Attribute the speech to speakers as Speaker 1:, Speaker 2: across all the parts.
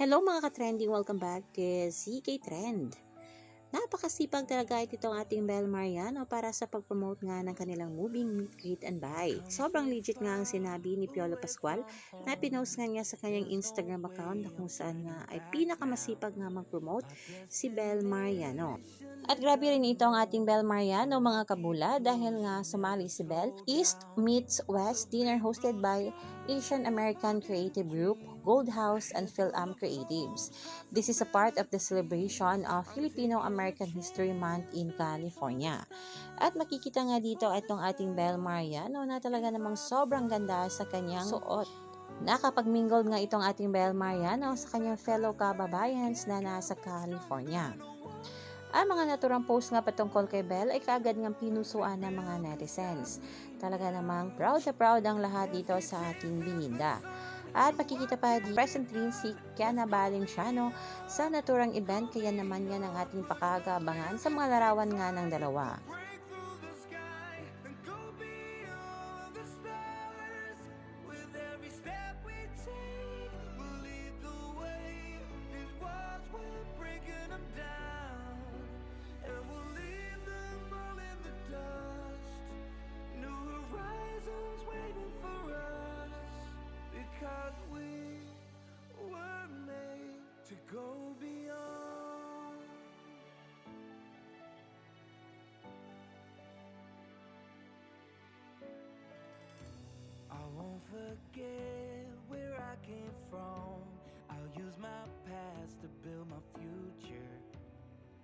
Speaker 1: Hello mga ka-trending! Welcome back to CK Trend. Napakasipag talaga itong ating Bel Mariano para sa pag-promote nga ng kanilang moving Meet, Greet and Buy. Sobrang legit nga ang sinabi ni Piolo Pascual na pinost nga niya sa kanyang Instagram account na kung saan nga ay pinakamasipag nga mag-promote si Bel Mariano. At grabe rin ito ang ating Bel Mariano mga kabula dahil nga sumali si Bel. East meets West dinner hosted by Asian American Creative Group, Gold House, and PhilAm Creatives. This is a part of the celebration of Filipino-American History Month in California. At makikita nga dito itong ating Bel Mariano na talaga namang sobrang ganda sa kanyang suot. Nakapag-mingle nga itong ating Bel Mariano sa kanyang fellow kababayans na nasa California. Ang mga naturang post nga patungkol kay Bel ay kaagad ngang pinusuan ng mga netizens. Talaga namang proud na proud ang lahat dito sa ating bininda. At makikita pa di present rin si Kiana Valenciano sa naturang event kaya naman yan ang ating pakagabangan sa mga larawan nga ng dalawa.
Speaker 2: Because we were made to go beyond. I won't forget where I came from. I'll use my past to build my future.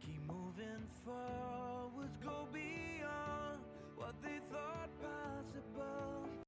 Speaker 2: Keep moving forwards, go beyond.